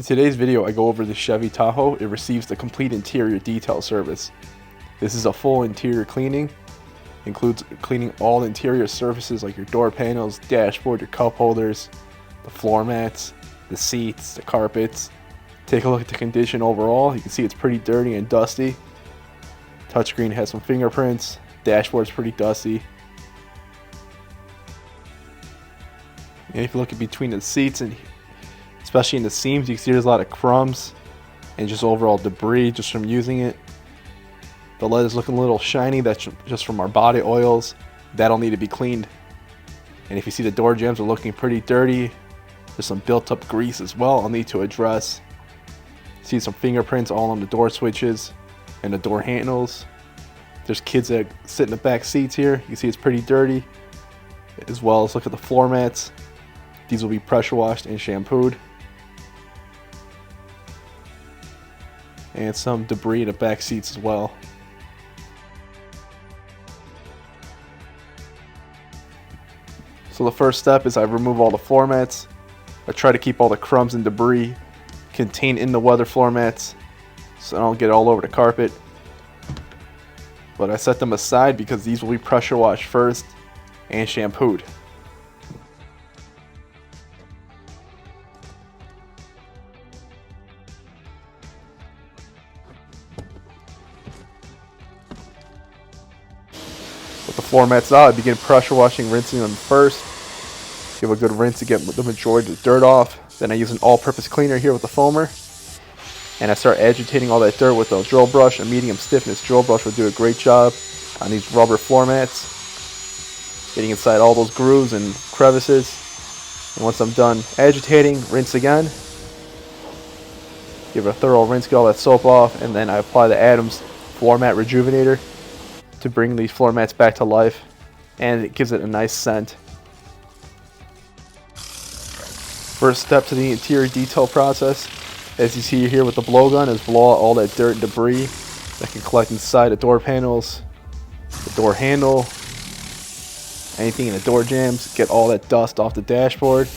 In today's video, I go over the Chevy Tahoe. It receives the complete interior detail service. This is a full interior cleaning. Includes cleaning all the interior surfaces like your door panels, dashboard, your cup holders, the floor mats, the seats, the carpets. Take a look at the condition overall. You can see it's pretty dirty and dusty. Touchscreen has some fingerprints. Dashboard's pretty dusty. And if you look at between the seats and especially in the seams, you can see there's a lot of crumbs and just overall debris just from using it. The leather's looking a little shiny. That's just from our body oils. That'll need to be cleaned. And if you see the door jambs are looking pretty dirty, there's some built up grease as well I'll need to address. See some fingerprints all on the door switches and the door handles. There's kids that sit in the back seats here. You can see it's pretty dirty. As well as look at the floor mats. These will be pressure washed and shampooed. And some debris in the back seats as well. So the first step is I remove all the floor mats. I try to keep all the crumbs and debris contained in the weather floor mats so I don't get it all over the carpet. But I set them aside because these will be pressure washed first and shampooed. With the floor mats out, I begin pressure washing, rinsing them first. Give a good rinse to get the majority of the dirt off. Then I use an all-purpose cleaner here with the foamer. And I start agitating all that dirt with a drill brush. A medium stiffness drill brush will do a great job on these rubber floor mats. Getting inside all those grooves and crevices. And once I'm done agitating, rinse again. Give it a thorough rinse, get all that soap off. And then I apply the Adams Floor Mat Rejuvenator to bring these floor mats back to life, and it gives it a nice scent. First step to the interior detail process, as you see here with the blowgun, is blow out all that dirt and debris that can collect inside the door panels, the door handle, anything in the door jambs. Get all that dust off the dashboard,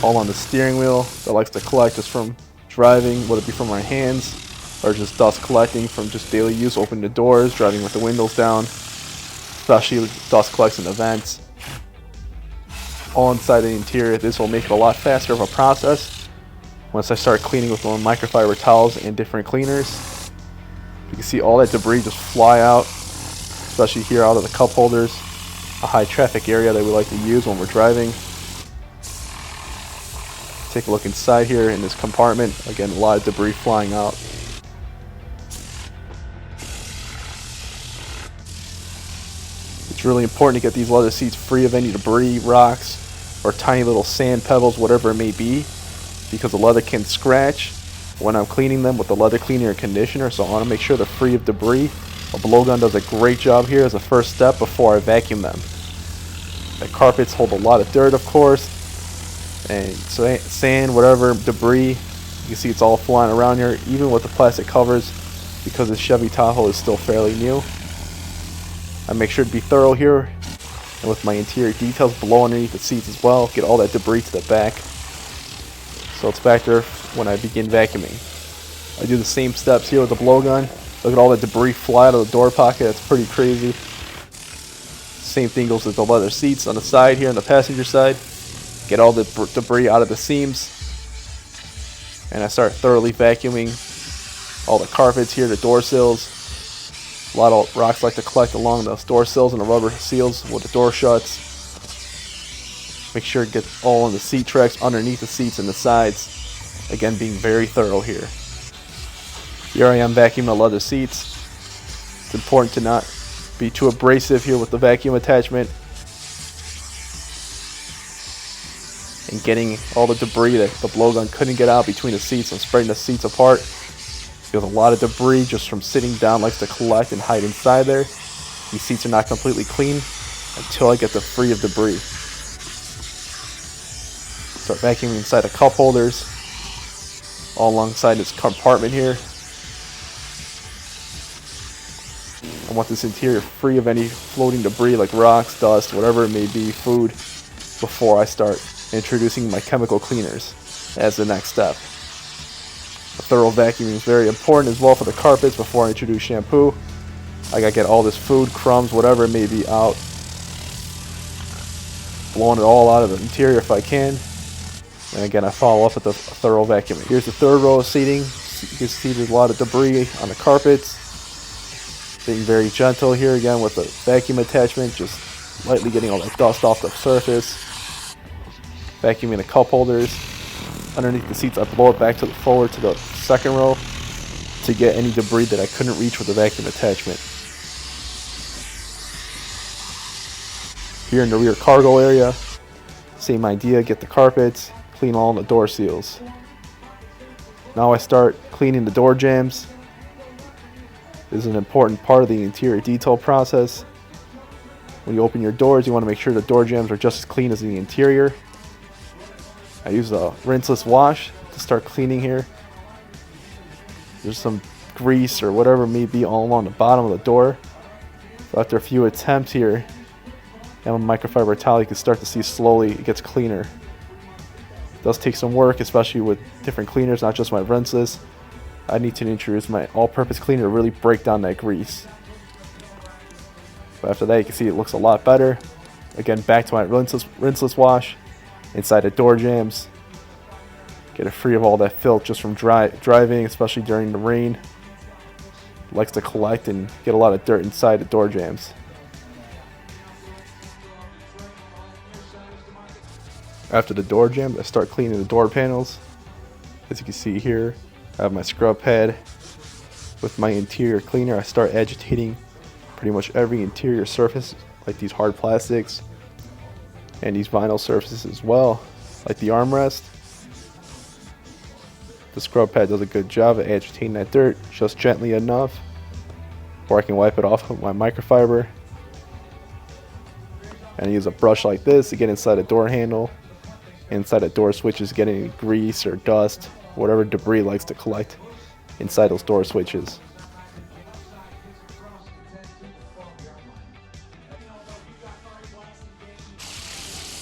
all on the steering wheel that likes to collect just from driving, whether it be from our hands or just dust collecting from just daily use, opening the doors, driving with the windows down, especially dust collects in the vents. All inside the interior. This will make it a lot faster of a process once I start cleaning with my microfiber towels and different cleaners. You can see all that debris just fly out, especially here out of the cup holders, a high traffic area that we like to use when we're driving. Take a look inside here in this compartment. Again, a lot of debris flying out. It's really important to get these leather seats free of any debris, rocks, or tiny little sand pebbles, whatever it may be, because the leather can scratch when I'm cleaning them with the leather cleaner and conditioner, so I want to make sure they're free of debris. A blowgun does a great job here as a first step before I vacuum them. The carpets hold a lot of dirt, of course, and sand, whatever, debris. You can see it's all flying around here, even with the plastic covers, because the Chevy Tahoe is still fairly new. I make sure to be thorough here, and with my interior details, blow underneath the seats as well, get all that debris to the back, so it's back there when I begin vacuuming. I do the same steps here with the blowgun. Look at all the debris fly out of the door pocket. That's pretty crazy. Same thing goes with the leather seats on the side here on the passenger side. Get all the debris out of the seams, and I start thoroughly vacuuming all the carpets here, the door sills. A lot of rocks like to collect along those door sills and the rubber seals where the door shuts. Make sure to get all on the seat tracks, underneath the seats and the sides. Again, being very thorough here. Here I am vacuuming the leather seats. It's important to not be too abrasive here with the vacuum attachment. And getting all the debris that the blowgun couldn't get out between the seats and spreading the seats apart. There's a lot of debris just from sitting down likes to collect and hide inside there. These seats are not completely clean until I get them free of debris. Start vacuuming inside the cup holders, all alongside this compartment here. I want this interior free of any floating debris like rocks, dust, whatever it may be, food, before I start introducing my chemical cleaners as the next step. A thorough vacuuming is very important as well for the carpets before I introduce shampoo. I gotta get all this food, crumbs, whatever it may be out. Blowing it all out of the interior if I can. And again, I follow up with a thorough vacuuming. Here's the third row of seating. You can see there's a lot of debris on the carpets. Being very gentle here again with the vacuum attachment, just lightly getting all that dust off the surface. Vacuuming the cup holders. Underneath the seats, I blow it back to the forward to the second row to get any debris that I couldn't reach with the vacuum attachment. Here in the rear cargo area, same idea, get the carpets, clean all the door seals. Now I start cleaning the door jambs. This is an important part of the interior detail process. When you open your doors, you want to make sure the door jambs are just as clean as the interior. I use a rinseless wash to start cleaning here. There's some grease or whatever it may be all along the bottom of the door. So after a few attempts here, and with microfiber towel, you can start to see slowly it gets cleaner. It does take some work, especially with different cleaners, not just my rinseless. I need to introduce my all-purpose cleaner to really break down that grease. But after that, you can see it looks a lot better. Again, back to my rinseless wash inside the door jambs. Get it free of all that filth just from driving, especially during the rain. It likes to collect and get a lot of dirt inside the door jambs. After the door jambs, I start cleaning the door panels. As you can see here, I have my scrub pad. With my interior cleaner, I start agitating pretty much every interior surface, like these hard plastics and these vinyl surfaces as well, like the armrest. The scrub pad does a good job at agitating that dirt just gently enough, or I can wipe it off with my microfiber. And I use a brush like this to get inside the door handle, inside the door switches, get any grease or dust, whatever debris likes to collect inside those door switches.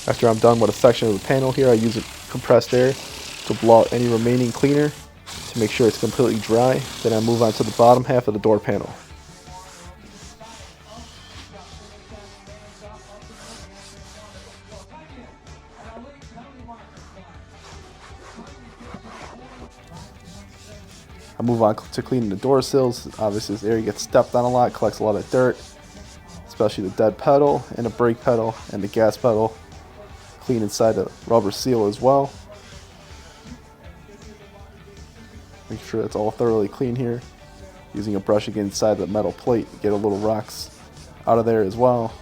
After I'm done with a section of the panel here, I use compressed air to blow out any remaining cleaner to make sure it's completely dry. Then I move on to the bottom half of the door panel. I move on to cleaning the door sills. Obviously this area gets stepped on a lot, collects a lot of dirt, especially the dead pedal and the brake pedal and the gas pedal. Clean inside the rubber seal as well. Make sure it's all thoroughly clean here. Using a brush again inside the metal plate, get a little rocks out of there as well.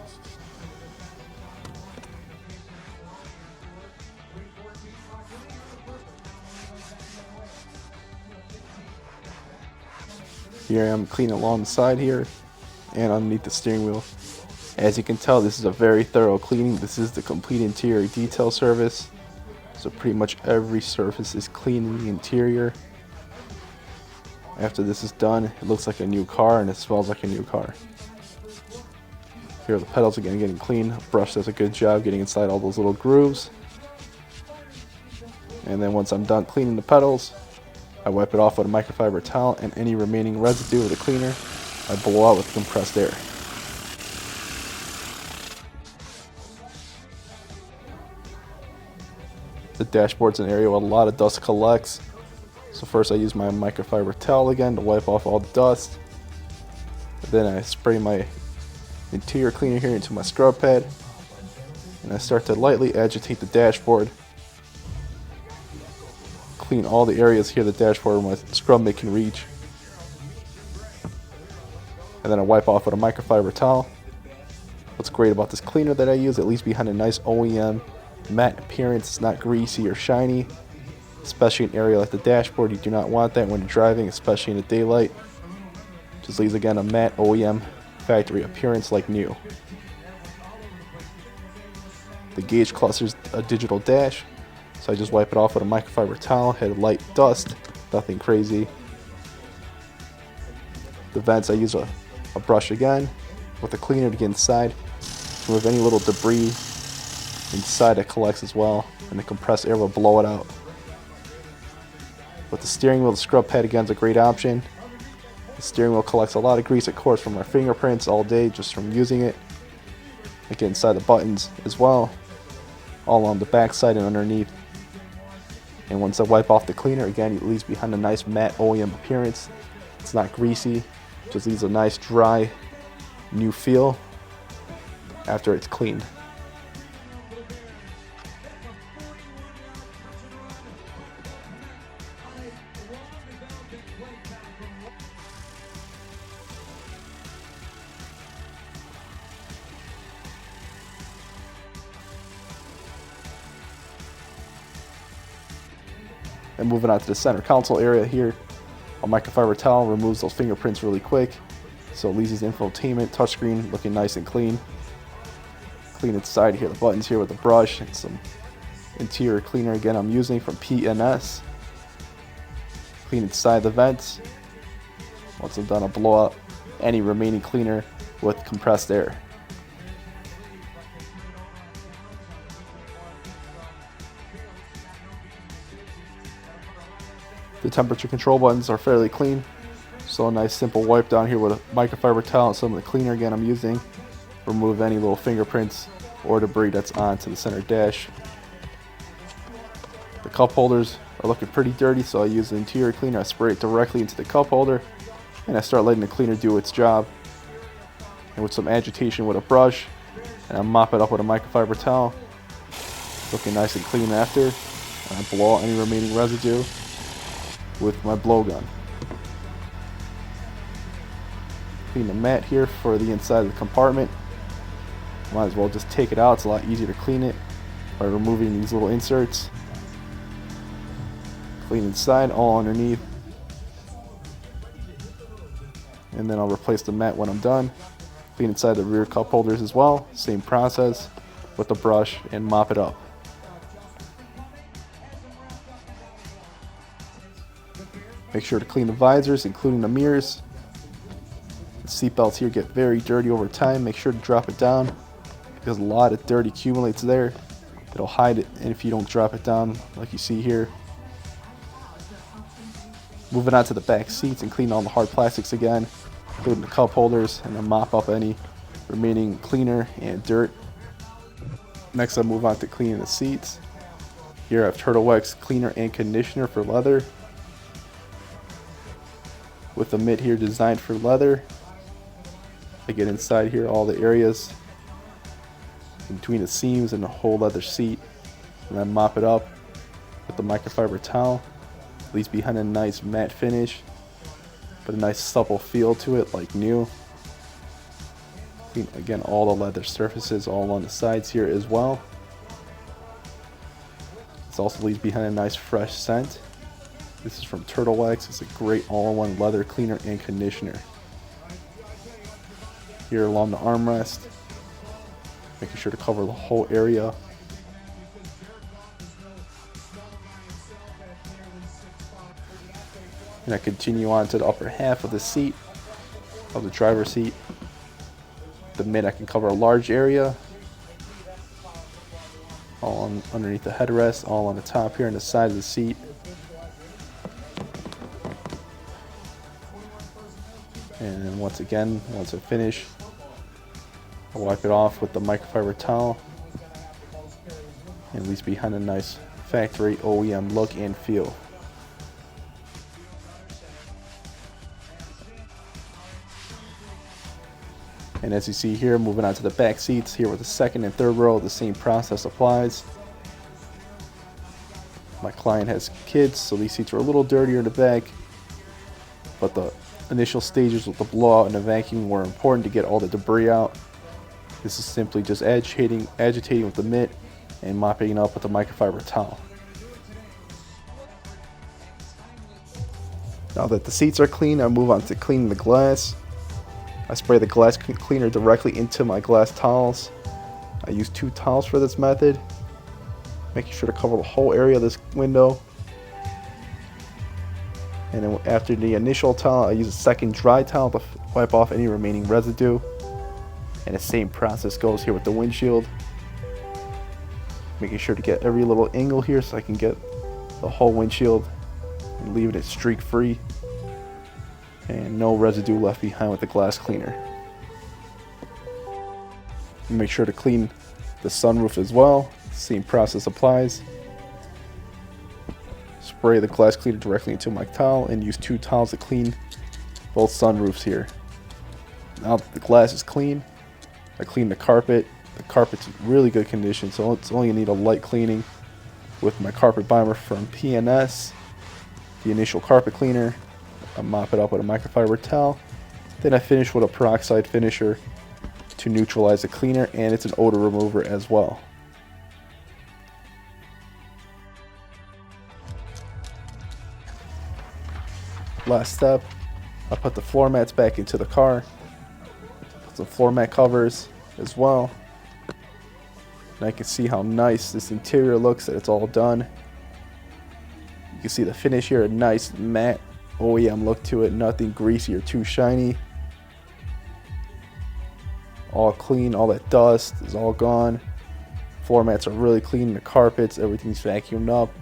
Here I am cleaning along the side here and underneath the steering wheel. As you can tell, this is a very thorough cleaning. This is the complete interior detail service. So pretty much every surface is clean in the interior. After this is done, it looks like a new car and it smells like a new car. Here are the pedals again getting clean. A brush does a good job getting inside all those little grooves. And then once I'm done cleaning the pedals, I wipe it off with a microfiber towel, and any remaining residue of the cleaner I blow out with compressed air. The dashboard's an area where a lot of dust collects. So first I use my microfiber towel again to wipe off all the dust. Then I spray my interior cleaner here into my scrub pad. And I start to lightly agitate the dashboard. Clean all the areas here, the dashboard where my scrub mitt can reach. And then I wipe off with a microfiber towel. What's great about this cleaner that I use, it leaves behind a nice OEM matte appearance. It's not greasy or shiny, especially in an area like the dashboard. You do not want that when you're driving, especially in the daylight. Just leaves again a matte OEM factory appearance like new. The gauge cluster's a digital dash, so I just wipe it off with a microfiber towel. Had light dust, nothing crazy. The vents, I use a brush again with a cleaner to get inside, remove any little debris inside it collects as well, and the compressed air will blow it out. With the steering wheel, the scrub pad again is a great option. The steering wheel collects a lot of grease, of course, from our fingerprints all day just from using it. I get inside the buttons as well, all on the back side and underneath. And once I wipe off the cleaner, again, it leaves behind a nice matte OEM appearance. It's not greasy, just leaves a nice dry, new feel after it's cleaned. And moving on to the center console area here, a microfiber towel removes those fingerprints really quick, so it leaves this infotainment touchscreen looking nice and clean. Clean inside here, the buttons here with a brush and some interior cleaner again I'm using from P&S. Clean inside the vents. Once I'm done, I'll blow out any remaining cleaner with compressed air. The temperature control buttons are fairly clean, so a nice simple wipe down here with a microfiber towel and some of the cleaner again I'm using. Remove any little fingerprints or debris that's onto the center dash. The cup holders are looking pretty dirty, so I use the interior cleaner. I spray it directly into the cup holder and I start letting the cleaner do its job. And with some agitation with a brush, and I mop it up with a microfiber towel. Looking nice and clean after. And I blow out any remaining residue with my blowgun. Clean the mat here for the inside of the compartment. Might as well just take it out, it's a lot easier to clean it by removing these little inserts. Clean inside, all underneath. And then I'll replace the mat when I'm done. Clean inside the rear cup holders as well, same process with the brush and mop it up. Make sure to clean the visors, including the mirrors. The seat belts here get very dirty over time. Make sure to drop it down because a lot of dirt accumulates there. It'll hide it, and if you don't drop it down like you see here. Moving on to the back seats and clean all the hard plastics again, including the cup holders, and then mop up any remaining cleaner and dirt. Next, I'll move on to cleaning the seats. Here I have Turtle Wax cleaner and conditioner for leather, with the mitt here designed for leather. I get inside here all the areas in between the seams and the whole leather seat, and then mop it up with the microfiber towel. Leaves behind a nice matte finish, but a nice supple feel to it like new. Clean again all the leather surfaces all on the sides here as well. This also leaves behind a nice fresh scent. This is from Turtle Wax. It's a great all-in-one leather cleaner and conditioner. Here along the armrest, making sure to cover the whole area. And I continue on to the upper half of the seat, of the driver's seat. The mitt, I can cover a large area, all underneath the headrest, all on the top here on the side of the seat. And once again, once I finish, I'll wipe it off with the microfiber towel and leaves behind a nice factory OEM look and feel. And as you see here, moving on to the back seats, here with the second and third row, the same process applies. My client has kids, so these seats are a little dirtier in the back, but the initial stages with the blowout and the vacuum were important to get all the debris out. This is simply just agitating with the mitt and mopping it up with a microfiber towel. Now that the seats are clean, I move on to cleaning the glass. I spray the glass cleaner directly into my glass towels. I use 2 towels for this method, making sure to cover the whole area of this window. And then after the initial towel, I use a second dry towel to wipe off any remaining residue. And the same process goes here with the windshield. making sure to get every little angle here so I can get the whole windshield and leaving it streak free and no residue left behind with the glass cleaner. Make sure to clean the sunroof as well. Same process applies. Spray the glass cleaner directly into my towel and use 2 towels to clean both sunroofs here. Now that the glass is clean, I clean the carpet. The carpet's in really good condition, so it's only gonna need a light cleaning with my carpet bomber from P&S, the initial carpet cleaner. I mop it up with a microfiber towel. Then I finish with a peroxide finisher to neutralize the cleaner, and it's an odor remover as well. Last step, I put the floor mats back into the car. Put some floor mat covers as well. And I can see how nice this interior looks that it's all done. You can see the finish here, a nice matte OEM look to it, nothing greasy or too shiny. All clean, all that dust is all gone. Floor mats are really clean, the carpets, everything's vacuumed up.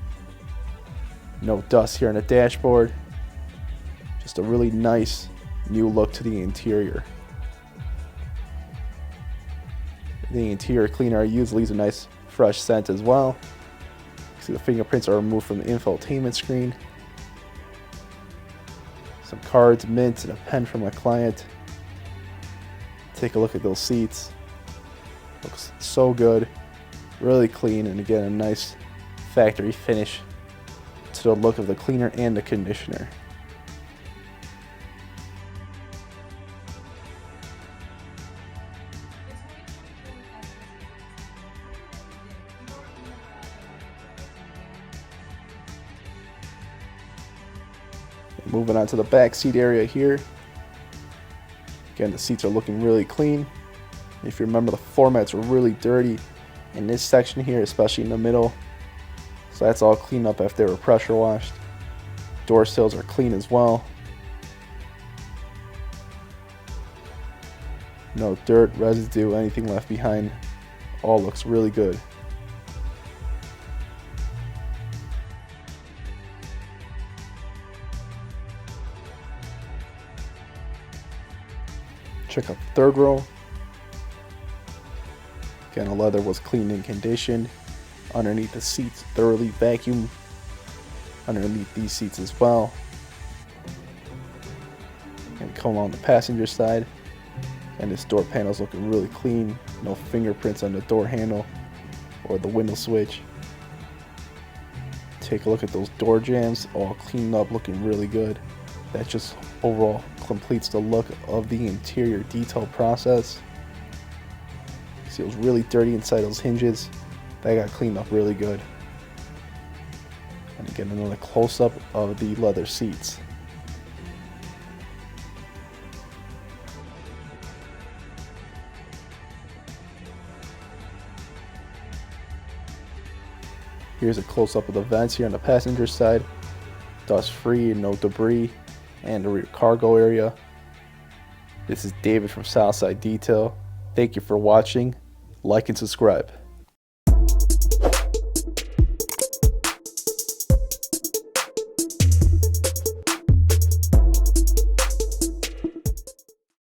No dust here on the dashboard. Just a really nice new look to the interior. The interior cleaner I use leaves a nice fresh scent as well. See the fingerprints are removed from the infotainment screen. Some cards, mints, and a pen from my client. Take a look at those seats. Looks so good. Really clean, and again a nice factory finish to the look of the cleaner and the conditioner. Moving on to the back seat area here. Again, the seats are looking really clean. If you remember, the floor mats were really dirty in this section here, especially in the middle. So that's all cleaned up after they were pressure washed. Door sills are clean as well. No dirt, residue, anything left behind. All looks really good. Check out the third row. Again, the leather was cleaned and conditioned. Underneath the seats, thoroughly vacuumed. Underneath these seats as well. And come on the passenger side. And this door panel is looking really clean. No fingerprints on the door handle or the window switch. Take a look at those door jambs, all cleaned up, looking really good. That just overall completes the look of the interior detail process. See, it was really dirty inside those hinges. That got cleaned up really good. And again, another close-up of the leather seats. Here's a close-up of the vents here on the passenger side. Dust-free and no debris. And the rear cargo area. This is David from Southside Detail. Thank you for watching. Like and subscribe.